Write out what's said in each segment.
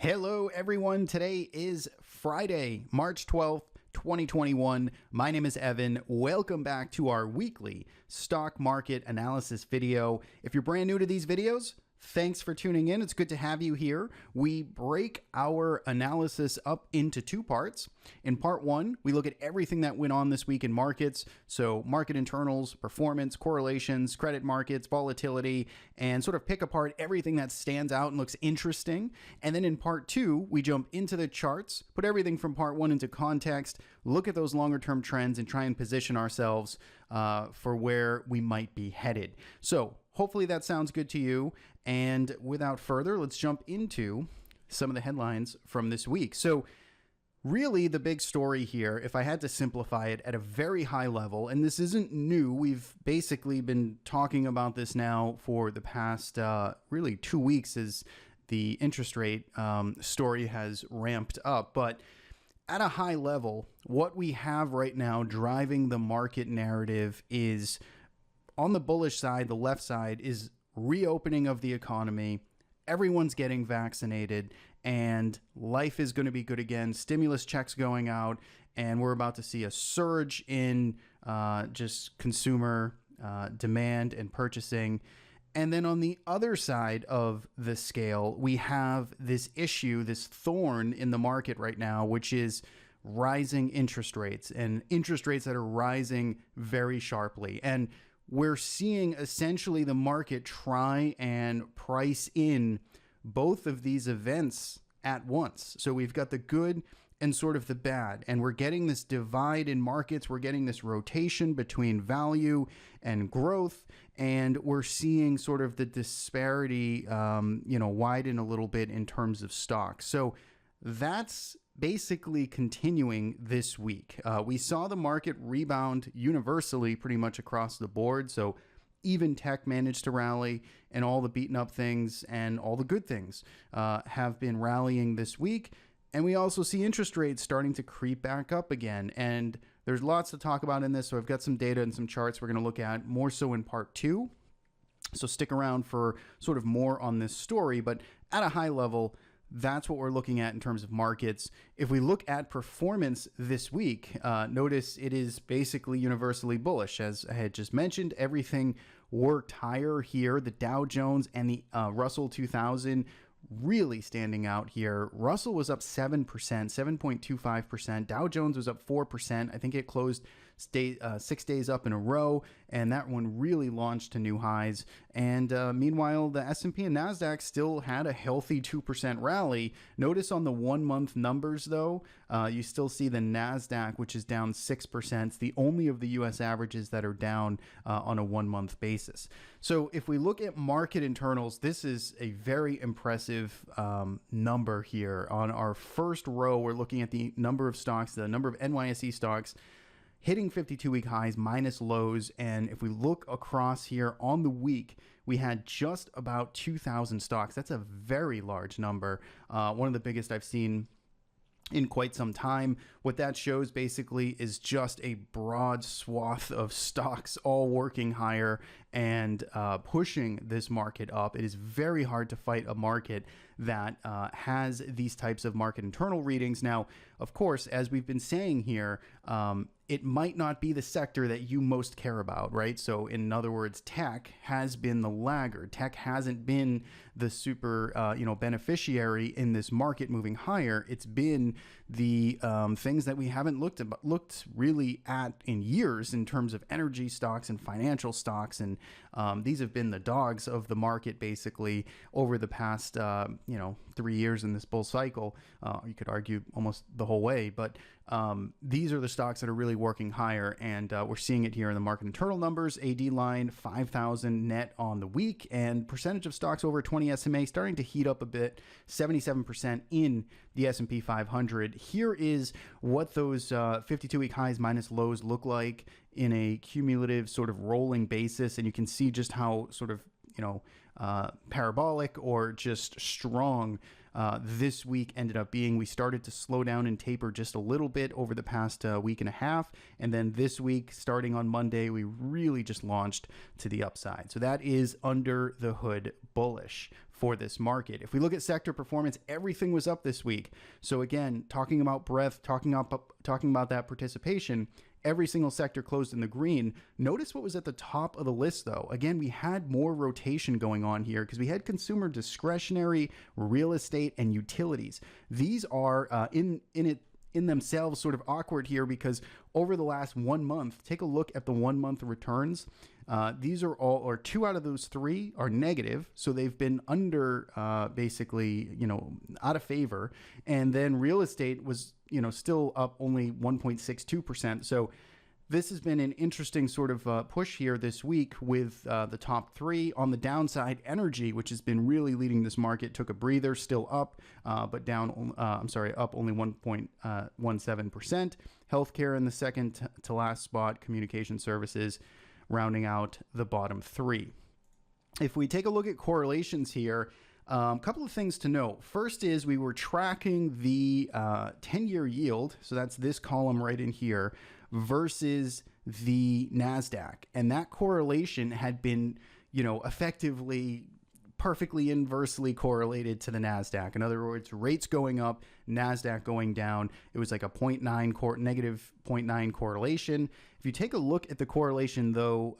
Hello, everyone. Today is Friday, March 12th, 2021. My name is Evan. Welcome back to our weekly stock market analysis video. If you're brand new to these videos, thanks for tuning in. It's good to have you here. We break our analysis up into two parts. In part one, we look at everything that went on this week in markets. So market internals, performance, correlations, credit markets, volatility, and sort of pick apart everything that stands out and looks interesting. And then in part two, we jump into the charts, put everything from part one into context, look at those longer term trends and try and position ourselves for where we might be headed. So hopefully that sounds good to you. And without further, let's jump into some of the headlines from this week. So really the big story here, if I had to simplify it at a very high level, and this isn't new, we've basically been talking about this now for the past really 2 weeks as the interest rate story has ramped up. But at a high level, what we have right now driving the market narrative is, on the bullish side, the left side, is reopening of the economy. Everyone's getting vaccinated and life is going to be good again. Stimulus checks going out, and we're about to see a surge in just consumer demand and purchasing. And then on the other side of the scale, we have this issue, this thorn in the market right now, which is rising interest rates, and interest rates that are rising very sharply. And we're seeing essentially the market try and price in both of these events at once. So we've got the good and sort of the bad, and we're getting this divide in markets. We're getting this rotation between value and growth, and we're seeing sort of the disparity, widen a little bit in terms of stocks. So that's basically continuing this week. We saw the market rebound universally pretty much across the board. So even tech managed to rally, and all the beaten up things and all the good things have been rallying this week. And we also see interest rates starting to creep back up again. And there's lots to talk about in this. So I've got some data and some charts we're going to look at more so in part two. So stick around for sort of more on this story. But at a high level, that's what we're looking at in terms of markets. If we look at performance this week, notice it is basically universally bullish. As I had just mentioned, everything worked higher here. The Dow Jones and the Russell 2000 really standing out here. Russell was up 7%, 7.25%. Dow Jones was up 4%. I think it closed 6 days up in a row, and that one really launched to new highs. And meanwhile, the S&P and Nasdaq still had a healthy 2% rally. Notice on the 1 month numbers, though, you still see the Nasdaq, which is down 6%. It's the only of the U.S. averages that are down on a 1 month basis. So if we look at market internals, this is a very impressive number here. On our first row, we're looking at the number of stocks, the number of NYSE stocks hitting 52-week highs minus lows. And if we look across here on the week, we had just about 2,000 stocks. That's a very large number, one of the biggest I've seen in quite some time. What that shows basically is just a broad swath of stocks all working higher and pushing this market up. It is very hard to fight a market that has these types of market internal readings. Now, of course, as we've been saying here, it might not be the sector that you most care about, right? So in other words, tech has been the laggard. Tech hasn't been the super, beneficiary in this market moving higher. It's been the things that we haven't looked really at in years in terms of energy stocks and financial stocks. And these have been the dogs of the market basically over the past, 3 years in this bull cycle. You could argue almost the whole way, but these are the stocks that are really working higher, and we're seeing it here in the market internal numbers. AD line 5,000 net on the week, and percentage of stocks over 20 SMA starting to heat up a bit, 77% in the S&P 500. Here is what those 52-week highs minus lows look like in a cumulative sort of rolling basis, and you can see just how sort of parabolic or just strong this week ended up being. We started to slow down and taper just a little bit over the past week and a half. And then this week, starting on Monday, we really just launched to the upside. So that is under the hood bullish for this market. If we look at sector performance, everything was up this week. So again, talking about breadth, talking about that participation, every single sector closed in the green. Notice what was at the top of the list, though. Again, we had more rotation going on here because we had consumer discretionary, real estate, and utilities. These are in themselves sort of awkward here because over the last 1 month, take a look at the 1 month returns. These are all, or 2 out of those 3 are negative. So they've been under, basically, out of favor. And then real estate was, still up only 1.62%. So this has been an interesting sort of push here this week with the top 3. On the downside, energy, which has been really leading this market, took a breather, still up, but down, up only 1.17%. Healthcare in the second to last spot, communication services rounding out the bottom 3. If we take a look at correlations here, a couple of things to note. First is we were tracking the 10-year yield, so that's this column right in here, versus the Nasdaq, and that correlation had been, effectively perfectly inversely correlated to the Nasdaq. In other words, rates going up, Nasdaq going down. It was like a negative 0.9 correlation. If you take a look at the correlation, though,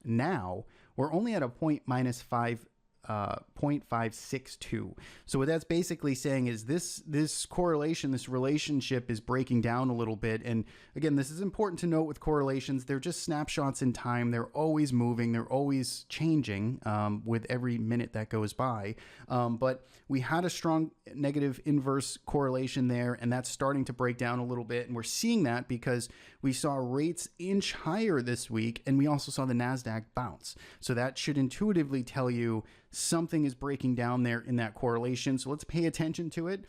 now we're only at a 0.562. So what that's basically saying is this correlation, this relationship is breaking down a little bit. And again, this is important to note with correlations. They're just snapshots in time. They're always moving. They're always changing with every minute that goes by. But we had a strong negative inverse correlation there, and that's starting to break down a little bit. And we're seeing that because we saw rates inch higher this week, and we also saw the Nasdaq bounce. So that should intuitively tell you something is breaking down there in that correlation. So let's pay attention to it.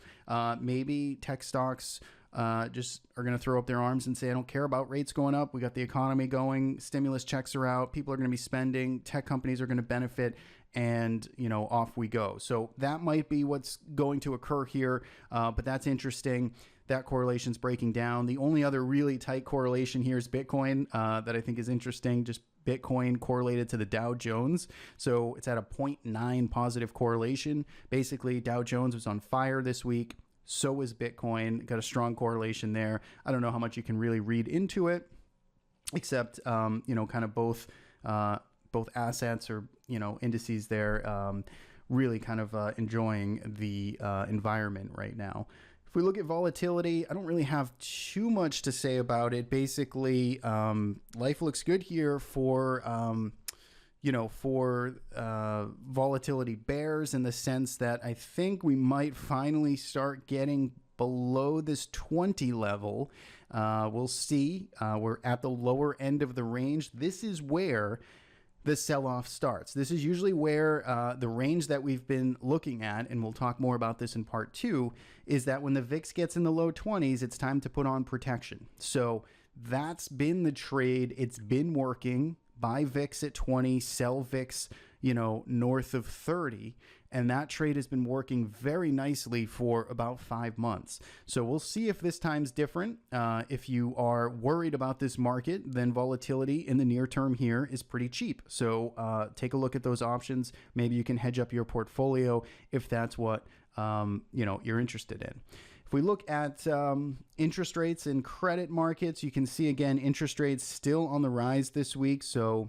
Maybe tech stocks just are going to throw up their arms and say, I don't care about rates going up. We got the economy going. Stimulus checks are out. People are going to be spending. Tech companies are going to benefit. And, off we go. So that might be what's going to occur here. But that's interesting. That correlation's breaking down. The only other really tight correlation here is Bitcoin that I think is interesting. Just Bitcoin correlated to the Dow Jones. So it's at a 0.9 positive correlation. Basically, Dow Jones was on fire this week. So was Bitcoin. Got a strong correlation there. I don't know how much you can really read into it, except, kind of both assets or, indices there really kind of enjoying the environment right now. If we look at volatility, I don't really have too much to say about it. Basically, life looks good here for, volatility bears, in the sense that I think we might finally start getting below this 20 level. We'll see. We're at the lower end of the range. This is where the sell-off starts. This is usually where the range that we've been looking at, and we'll talk more about this in part 2, is that when the VIX gets in the low 20s, it's time to put on protection. So that's been the trade. It's been working. Buy VIX at 20, sell VIX, north of 30. And that trade has been working very nicely for about 5 months. So we'll see if this time's different. If you are worried about this market, then volatility in the near term here is pretty cheap. So take a look at those options. Maybe you can hedge up your portfolio if that's what you're interested in. If we look at interest rates and credit markets, you can see, again, interest rates still on the rise this week. So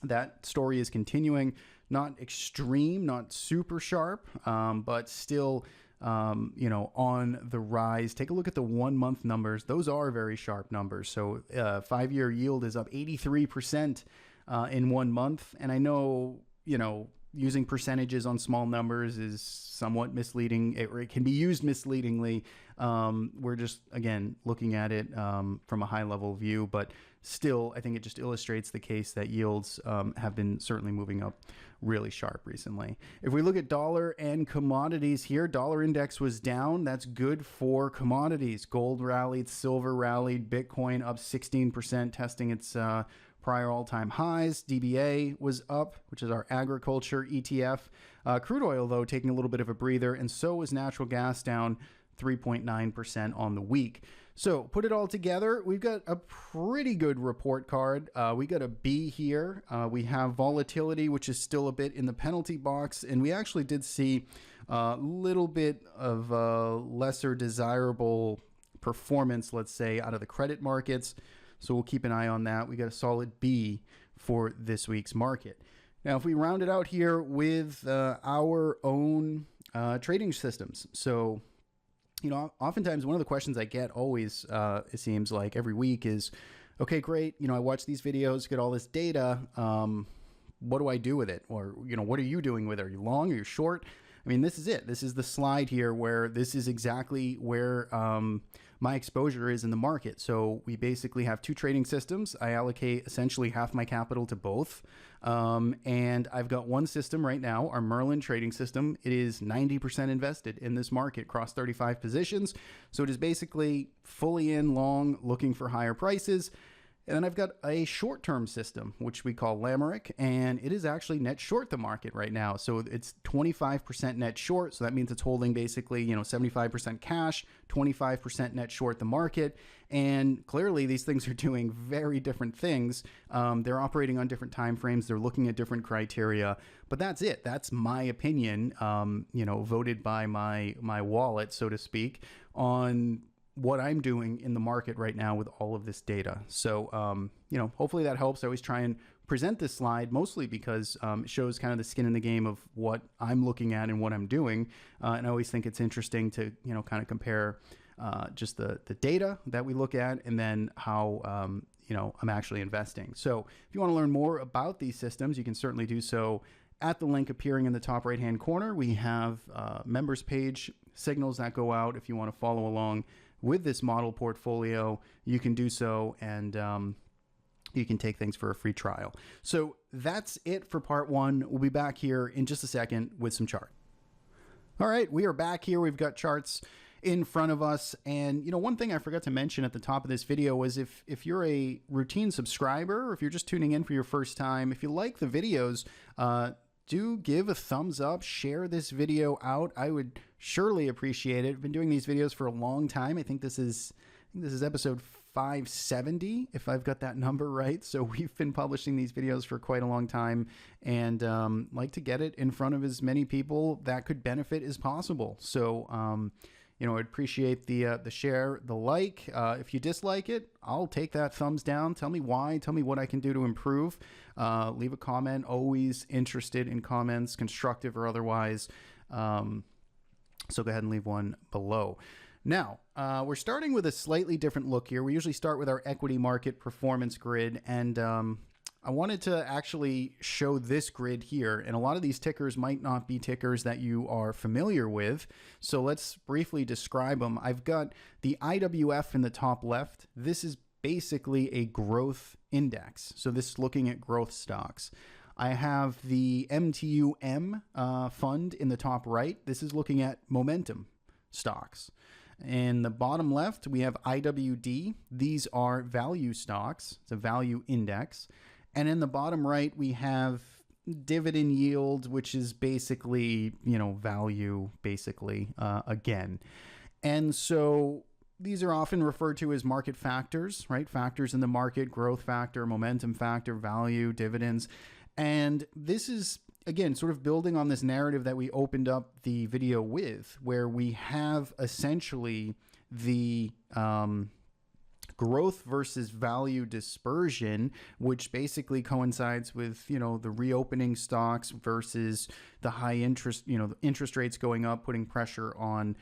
that story is continuing. Not extreme, not super sharp, but still, on the rise. Take a look at the 1 month numbers. Those are very sharp numbers. So 5-year yield is up 83% in 1 month. And I know, using percentages on small numbers is somewhat misleading. It can be used misleadingly. We're just, again, looking at it from a high level view, but still, I think it just illustrates the case that yields have been certainly moving up really sharp recently. If we look at dollar and commodities here, dollar index was down. That's good for commodities. Gold rallied, silver rallied, Bitcoin up 16%, testing its prior all-time highs. DBA was up, which is our agriculture ETF. Crude oil, though, taking a little bit of a breather, and so was natural gas, down 3.9% on the week. So put it all together, we've got a pretty good report card. We got a B here. We have volatility, which is still a bit in the penalty box. And we actually did see a little bit of lesser desirable performance, let's say, out of the credit markets. So we'll keep an eye on that. We got a solid B for this week's market. Now, if we round it out here with our own trading systems. So, oftentimes one of the questions I get always, it seems like every week is, okay, great. I watch these videos, get all this data. What do I do with it? Or, what are you doing with it? Are you long? Are you short? I mean, this is it. This is the slide here where this is exactly where my exposure is in the market. So we basically have two trading systems. I allocate essentially half my capital to both. And I've got one system right now, our Merlin trading system. It is 90% invested in this market across 35 positions. So it is basically fully in long, looking for higher prices. And then I've got a short-term system, which we call Lamerick, and it is actually net short the market right now. So it's 25% net short. So that means it's holding basically, 75% cash, 25% net short the market. And clearly these things are doing very different things. They're operating on different time frames. They're looking at different criteria, but that's it. That's my opinion, voted by my wallet, so to speak, on what I'm doing in the market right now with all of this data. So, hopefully that helps. I always try and present this slide mostly because it shows kind of the skin in the game of what I'm looking at and what I'm doing. And I always think it's interesting to, kind of compare just the data that we look at and then how, I'm actually investing. So if you want to learn more about these systems, you can certainly do so at the link appearing in the top right-hand corner. We have members page signals that go out. If you want to follow along with this model portfolio, you can do so, and you can take things for a free trial. So that's it for part one. We'll be back here in just a second with some chart. All right, we are back here. We've got charts in front of us. And, one thing I forgot to mention at the top of this video was if you're a routine subscriber, or if you're just tuning in for your first time, if you like the videos, do give a thumbs up, share this video out. I would surely appreciate it. I've been doing these videos for a long time. I think this is episode 570, if I've got that number right. So we've been publishing these videos for quite a long time, and like to get it in front of as many people that could benefit as possible. So, I'd appreciate the share, the like. If you dislike it, I'll take that thumbs down. Tell me why. Tell me what I can do to improve. Leave a comment. Always interested in comments, constructive or otherwise. So go ahead and leave one below. Now, we're starting with a slightly different look here. We usually start with our equity market performance grid, and I wanted to actually show this grid here, and a lot of these tickers might not be tickers that you are familiar with, so let's briefly describe them. I've got the IWF in the top left. This is basically a growth index, so this is looking at growth stocks. I have the MTUM fund in the top right. This is looking at momentum stocks. In the bottom left, we have IWD. These are value stocks. It's a value index. And in the bottom right, we have dividend yield, which is basically, value, basically, again. And so these are often referred to as market factors, right? Factors in the market, growth factor, momentum factor, value, dividends. And this is, again, sort of building on this narrative that we opened up the video with, where we have essentially the growth versus value dispersion, which basically coincides with, the reopening stocks versus the high interest, the interest rates going up, putting pressure on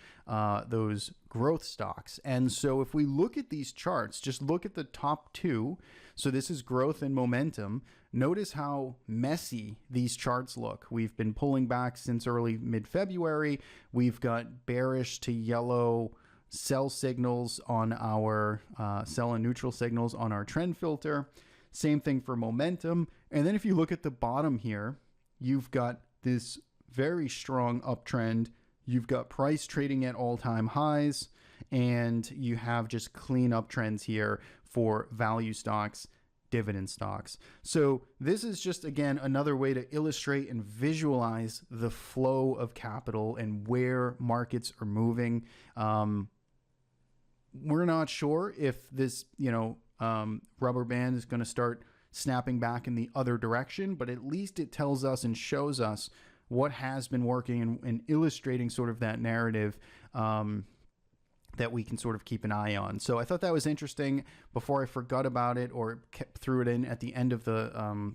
those growth stocks. And so if we look at these charts, just look at the top two. So this is growth and momentum. Notice how messy these charts look. We've been pulling back since early mid-February. We've got bearish to yellow sell signals on our sell and neutral signals on our trend filter. Same thing for momentum. And then if you look at the bottom here, you've got this very strong uptrend. You've got price trading at all-time highs, and you have just clean uptrends here for value stocks. dividend stocks. So this is just, again, another way to illustrate and visualize the flow of capital and where markets are moving. We're not sure if this, rubber band is going to start snapping back in the other direction, but at least it tells us and shows us what has been working and illustrating sort of that narrative that we can sort of keep an eye on. So I thought that was interesting before I forgot about it or threw it in at the end of the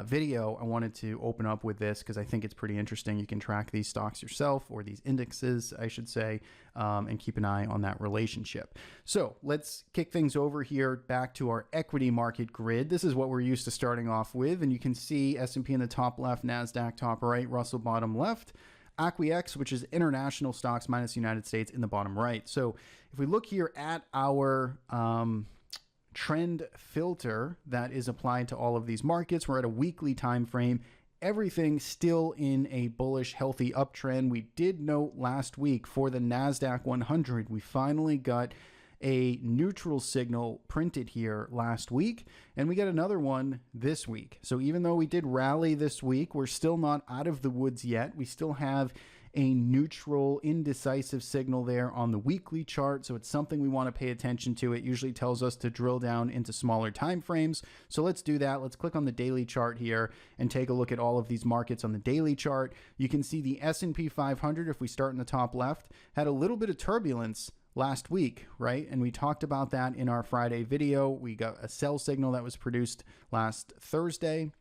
video. I wanted to open up with this because I think it's pretty interesting. You can track these stocks yourself, or these indexes, I should say, and keep an eye on that relationship. So let's kick things over here back to our equity market grid. This is what we're used to starting off with, and you can see S&P in the top left, Nasdaq top right, Russell bottom left, ACWX, which is international stocks minus United States, in the bottom right. So if we look here at our trend filter that is applied to all of these markets, we're at a weekly time frame. Everything still in a bullish, healthy uptrend. We did note last week for the Nasdaq 100, we finally got a neutral signal printed here last week, and we got another one this week. So even though we did rally this week, we're still not out of the woods yet. We still have a neutral, indecisive signal there on the weekly chart, so it's something we want to pay attention to. It usually tells us to drill down into smaller time frames, so let's do that. Let's click on the daily chart here and take a look at all of these markets on the daily chart. You can see the S&P 500, if we start in the top left, had a little bit of turbulence last week, right? And we talked about that in our Friday video. We got a sell signal that was produced last Thursday.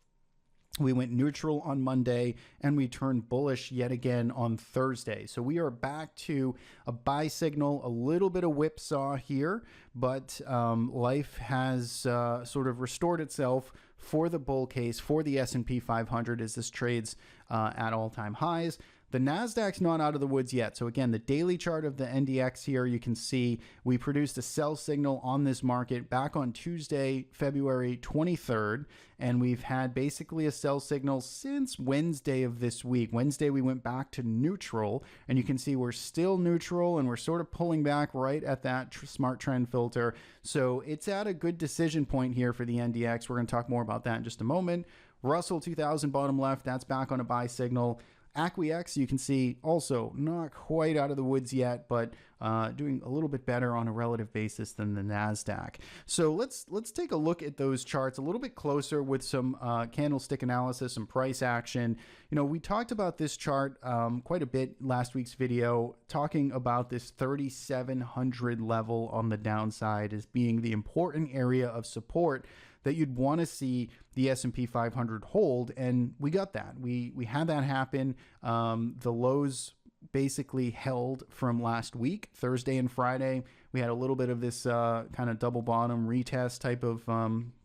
We went neutral on Monday, and we turned bullish yet again on Thursday. So we are back to a buy signal, a little bit of whipsaw here, but life has sort of restored itself for the bull case for the S&P 500 as this trades at all-time highs. The Nasdaq's not out of the woods yet. So again, the daily chart of the NDX here, you can see we produced a sell signal on this market back on Tuesday, February 23rd, and we've had basically a sell signal since Wednesday of this week. Wednesday, we went back to neutral, and you can see we're still neutral, and we're sort of pulling back right at that smart trend filter. So it's at a good decision point here for the NDX. We're going to talk more about that in just a moment. Russell 2000 bottom left, that's back on a buy signal. ACWX, you can see, also not quite out of the woods yet, but doing a little bit better on a relative basis than the Nasdaq. So let's take a look at those charts a little bit closer with some candlestick analysis and price action. We talked about this chart quite a bit last week's video, talking about this 3,700 level on the downside as being the important area of support that you'd want to see the S&P 500 hold, and we got that. We had that happen. The lows basically held from last week, Thursday and Friday. We had a little bit of this kind of double bottom retest type of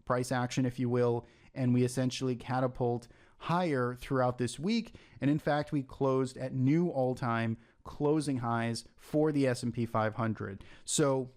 price action, if you will, and we essentially catapult higher throughout this week. And in fact, we closed at new all-time closing highs for the S&P 500. So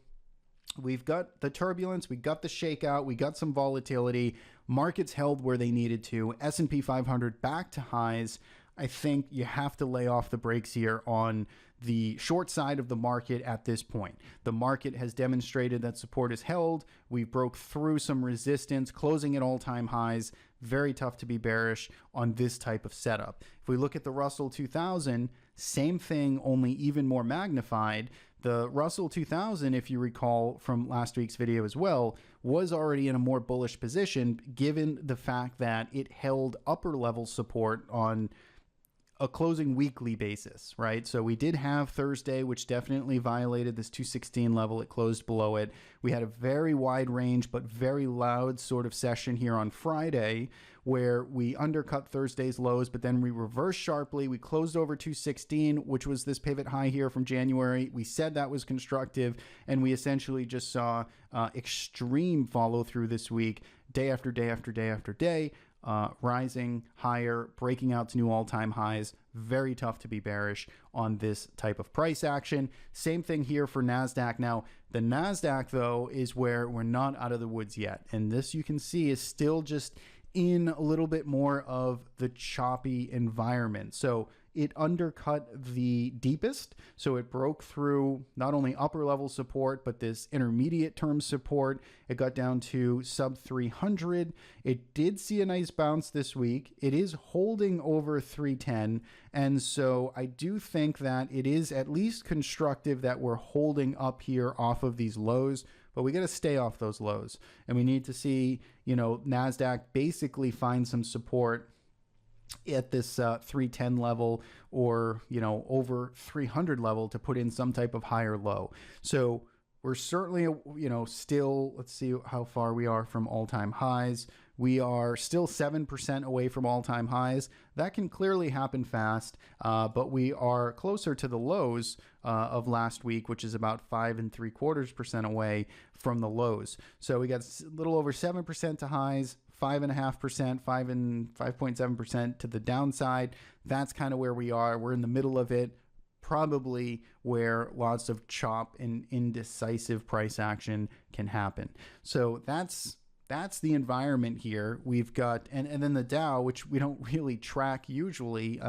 we've got the turbulence, we got the shakeout, we got some volatility. Markets held where they needed to. S&P 500 back to highs. I think you have to lay off the brakes here on the short side of the market at this point. The market has demonstrated that support is held. We broke through some resistance, closing at all-time highs. Very tough to be bearish on this type of setup. If we look at the Russell 2000, same thing, only even more magnified. The Russell 2000, if you recall from last week's video as well, was already in a more bullish position given the fact that it held upper level support on a closing weekly basis, right? So we did have Thursday, which definitely violated this 216 level. It closed below it. We had a very wide range, but very loud sort of session here on Friday where we undercut Thursday's lows, but then we reversed sharply. We closed over 216, which was this pivot high here from January. We said that was constructive, and we essentially just saw extreme follow through this week, day after day after day after day. Rising higher, breaking out to new all-time highs. Very tough to be bearish on this type of price action. Same thing here for NASDAQ. Now, the NASDAQ, though, is where we're not out of the woods yet. And this, you can see, is still just in a little bit more of the choppy environment. So it undercut the deepest. So it broke through not only upper level support, but this intermediate term support. It got down to sub 300. It did see a nice bounce this week. It is holding over 310. And so I do think that it is at least constructive that we're holding up here off of these lows, but we got to stay off those lows. And we need to see, Nasdaq basically find some support at this 310 level, or over 300 level, to put in some type of higher low. So we're certainly still, let's see how far we are from all-time highs. We are still 7% away from all-time highs. That can clearly happen fast, but we are closer to the lows of last week, which is about 5.75% away from the lows. So we got a little over 7% to highs, 5.5%, 5.7% to the downside. That's kind of where we are. We're in the middle of it, probably where lots of chop and indecisive price action can happen. So that's the environment here. We've got, and then the Dow, which we don't really track usually,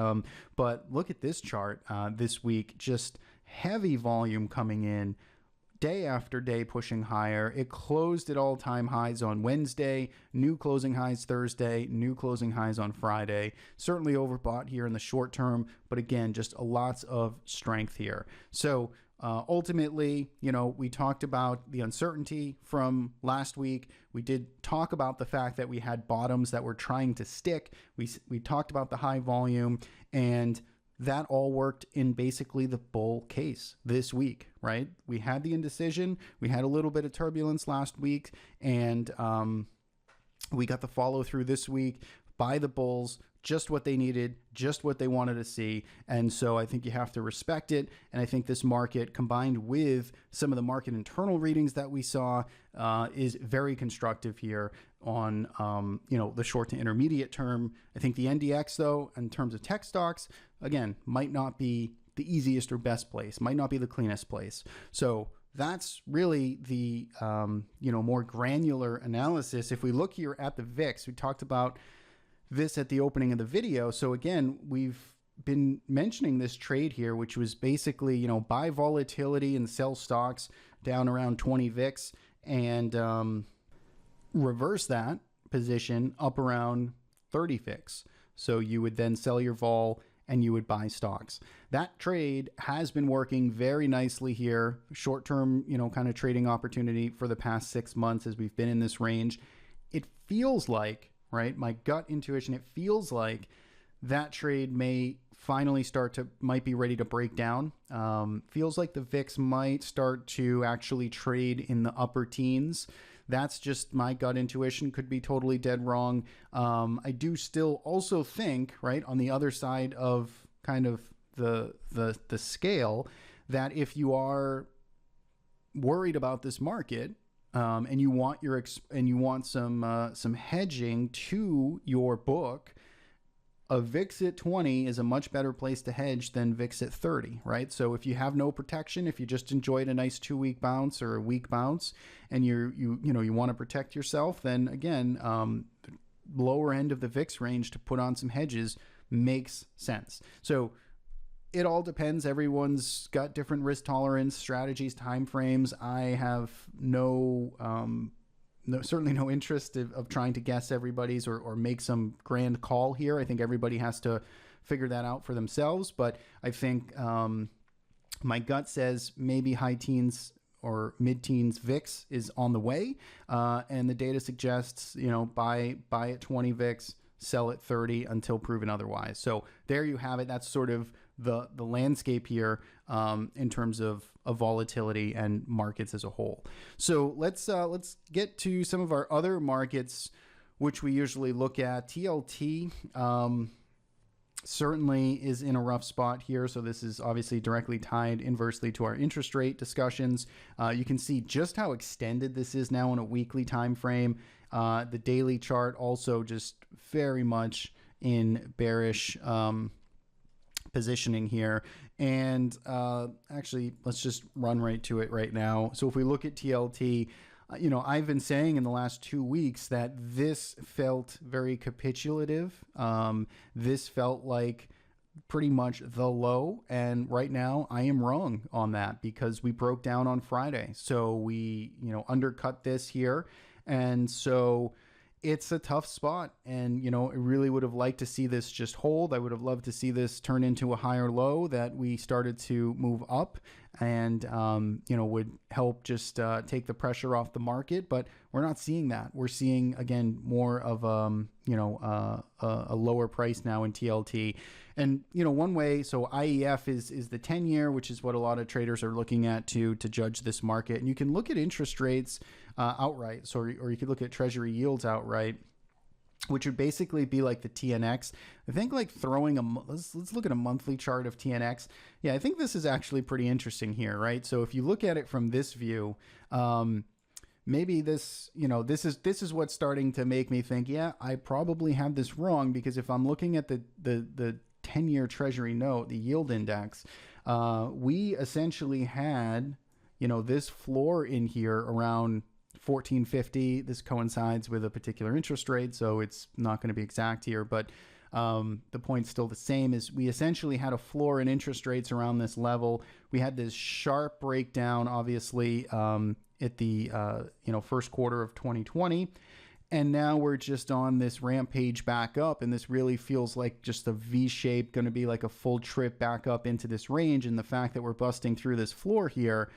but look at this chart this week, just heavy volume coming in, day after day pushing higher. It closed at all-time highs on Wednesday, new closing highs Thursday, new closing highs on Friday. Certainly overbought here in the short term, but again, just lots of strength here. So ultimately, we talked about the uncertainty from last week. We did talk about the fact that we had bottoms that were trying to stick. We talked about the high volume, and that all worked in basically the bull case this week, right? We had the indecision. We had a little bit of turbulence last week, and we got the follow through this week by the bulls, just what they needed, just what they wanted to see. And so I think you have to respect it. And I think this market, combined with some of the market internal readings that we saw, is very constructive here on the short to intermediate term. I think the NDX, though, in terms of tech stocks, again, might not be the easiest or best place, might not be the cleanest place. So that's really the more granular analysis. If we look here at the VIX, we talked about this at the opening of the video. So again, we've been mentioning this trade here, which was basically, buy volatility and sell stocks down around 20 VIX, and reverse that position up around 30 VIX. So you would then sell your vol and you would buy stocks. That trade has been working very nicely here. Short-term, kind of trading opportunity for the past 6 months as we've been in this range. It feels like, right, my gut intuition, it feels like that trade may finally might be ready to break down. Feels like the VIX might start to actually trade in the upper teens. That's just my gut intuition, could be totally dead wrong. I do still also think, right, on the other side of kind of the scale, that if you are worried about this market, and you want some hedging to your book, a VIX at 20 is a much better place to hedge than VIX at 30, right? So if you have no protection, if you just enjoyed a nice 2-week bounce or a week bounce, and you want to protect yourself, then again, the lower end of the VIX range to put on some hedges makes sense. So it all depends. Everyone's got different risk tolerance, strategies, timeframes. I have certainly no interest of trying to guess everybody's or make some grand call here. I think everybody has to figure that out for themselves. But I think my gut says maybe high teens or mid-teens VIX is on the way. And the data suggests, buy at 20 VIX, sell at 30 until proven otherwise. So there you have it. That's sort of the landscape here in terms of volatility and markets as a whole. So let's get to some of our other markets, which we usually look at. TLT certainly is in a rough spot here. So this is obviously directly tied inversely to our interest rate discussions. You can see just how extended this is now on a weekly time frame. The daily chart also just very much in bearish positioning here. And actually, let's just run right to it right now. So if we look at TLT, I've been saying in the last 2 weeks that this felt very capitulative. This felt like pretty much the low, and right now I am wrong on that because we broke down on Friday. So we, undercut this here, and so it's a tough spot. And I really would have liked to see this just hold. I would have loved to see this turn into a higher low that we started to move up, and would help just take the pressure off the market. But we're not seeing that. We're seeing, again, more of a lower price now in TLT. And one way, so IEF is the 10-year, which is what a lot of traders are looking at to judge this market. And you can look at interest rates outright, or you could look at treasury yields outright, which would basically be like the TNX. I think like let's look at a monthly chart of TNX. Yeah, I think this is actually pretty interesting here, right? So if you look at it from this view, maybe this is what's starting to make me think, yeah, I probably have this wrong, because if I'm looking at the 10-year treasury note, the yield index, we essentially had, this floor in here around 1450. This coincides with a particular interest rate, so it's not going to be exact here, but the point's still the same. Is we essentially had a floor in interest rates around this level. We had this sharp breakdown, obviously, at the first quarter of 2020, and now we're just on this rampage back up, and this really feels like just a V shape, going to be like a full trip back up into this range. And the fact that we're busting through this floor here,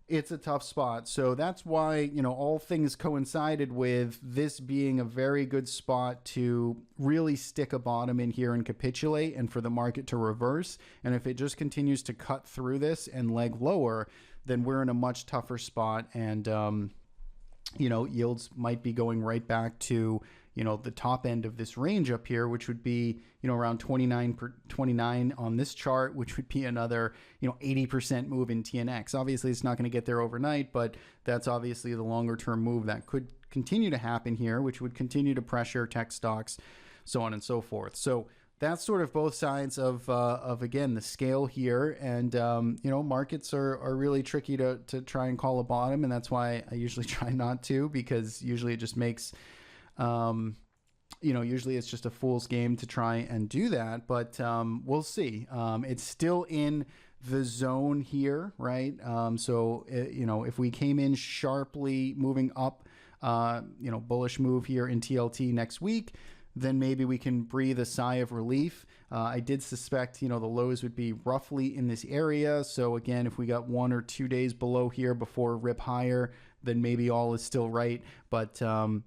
it's a tough spot. So that's why, all things coincided with this being a very good spot to really stick a bottom in here and capitulate, and for the market to reverse. And if it just continues to cut through this and leg lower, then we're in a much tougher spot. And, yields might be going right back to, the top end of this range up here, which would be, around 29 on this chart, which would be another, 80% move in TNX. Obviously, it's not going to get there overnight, but that's obviously the longer term move that could continue to happen here, which would continue to pressure tech stocks, so on and so forth. So that's sort of both sides of again, the scale here. And, markets are really tricky to try and call a bottom. And that's why I usually try not to, because usually it just makes, usually it's just a fool's game to try and do that. But we'll see. It's still in the zone here, right? So, if we came in sharply moving up, bullish move here in TLT next week, then maybe we can breathe a sigh of relief. I did suspect, the lows would be roughly in this area. So again, if we got 1 or 2 days below here before rip higher, then maybe all is still right. But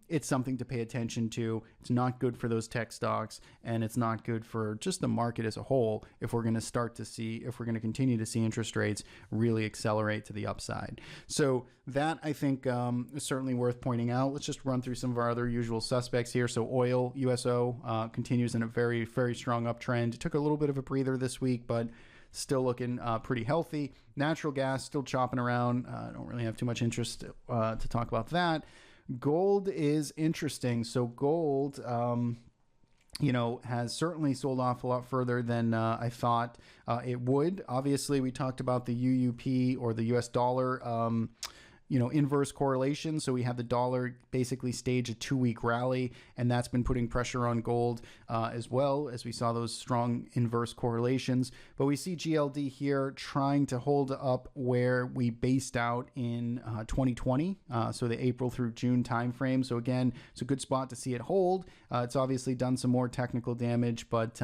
it's something to pay attention to. It's not good for those tech stocks, and it's not good for just the market as a whole if we're going to continue to see interest rates really accelerate to the upside. So that, I think, is certainly worth pointing out. Let's just run through some of our other usual suspects here. So oil, USO, continues in a very, very strong uptrend. It took a little bit of a breather this week, but still looking pretty healthy. Natural gas still chopping around. I don't really have too much interest to talk about that. Gold is interesting. So gold, has certainly sold off a lot further than I thought it would. Obviously, we talked about the UUP, or the US dollar, inverse correlation. So we have the dollar basically stage a 2-week rally, and that's been putting pressure on gold as well, as we saw those strong inverse correlations. But we see GLD here trying to hold up where we based out in 2020, so the April through June timeframe. So again, it's a good spot to see it hold. It's obviously done some more technical damage, but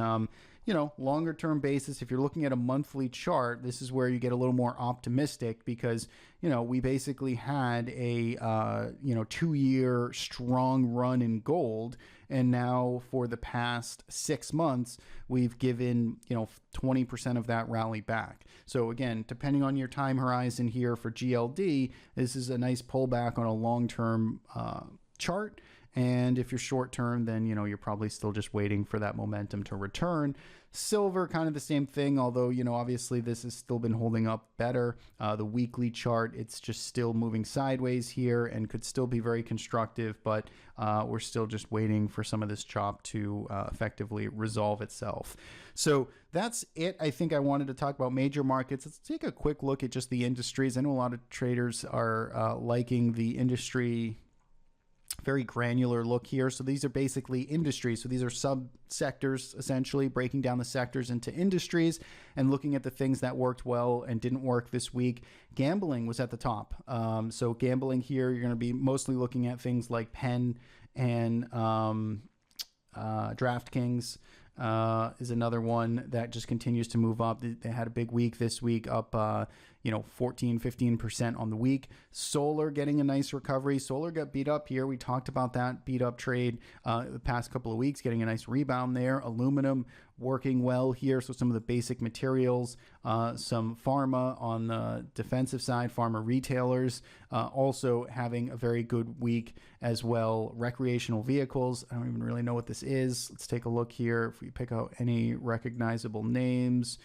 longer term basis, if you're looking at a monthly chart, this is where you get a little more optimistic, because, we basically had a, 2-year strong run in gold. And now for the past 6 months, we've given, 20% of that rally back. So again, depending on your time horizon here for GLD, this is a nice pullback on a long-term chart. And if you're short term, then, you're probably still just waiting for that momentum to return. Silver, kind of the same thing, although, obviously this has still been holding up better. The weekly chart, it's just still moving sideways here and could still be very constructive, but we're still just waiting for some of this chop to effectively resolve itself. So that's it. I think I wanted to talk about major markets. Let's take a quick look at just the industries. I know a lot of traders are liking the industry very granular look here. So these are basically industries. So these are sub-sectors, essentially breaking down the sectors into industries and looking at the things that worked well and didn't work this week. Gambling was at the top. So gambling here, you're going to be mostly looking at things like Penn and DraftKings. Is another one that just continues to move up. They had a big week this week, up 14-15% on the week. Solar getting a nice recovery. Solar got beat up here. We talked about that beat up trade the past couple of weeks, getting a nice rebound there. Aluminum working well here. So some of the basic materials, some pharma on the defensive side, pharma retailers also having a very good week as well. Recreational vehicles, I don't even really know what this is. Let's take a look here. If we pick out any recognizable names,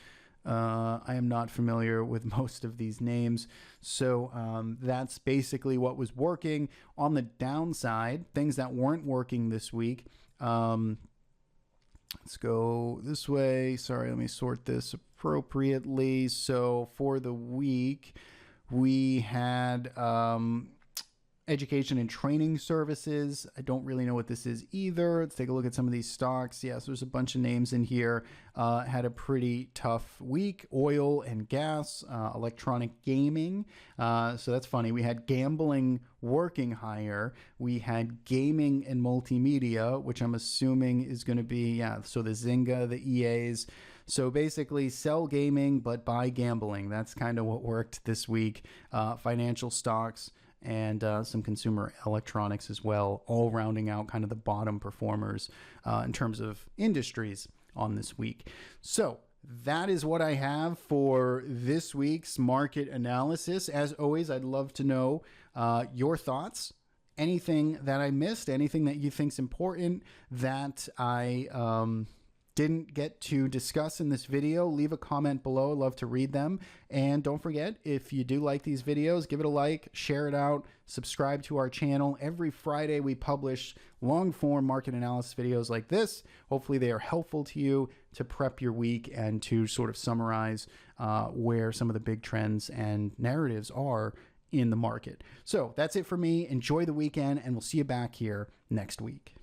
I am not familiar with most of these names. So that's basically what was working. On the downside, things that weren't working this week. Let's go this way. Sorry, let me sort this appropriately. So for the week, we had education and training services. I don't really know what this is either. Let's take a look at some of these stocks. Yes, there's a bunch of names in here. Had a pretty tough week. Oil and gas, electronic gaming. So that's funny. We had gambling working higher. We had gaming and multimedia, which I'm assuming is going to be, so the Zynga, the EAs. So basically sell gaming, but buy gambling. That's kind of what worked this week. Financial stocks and some consumer electronics as well, all rounding out kind of the bottom performers in terms of industries on this week. So that is what I have for this week's market analysis. As always, I'd love to know your thoughts, anything that I missed, anything that you think is important that I didn't get to discuss in this video. Leave a comment below. I'd love to read them. And don't forget, if you do like these videos, give it a like, share it out, subscribe to our channel. Every Friday we publish long form market analysis videos like this. Hopefully they are helpful to you to prep your week and to sort of summarize where some of the big trends and narratives are in the market. So that's it for me. Enjoy the weekend, and we'll see you back here next week.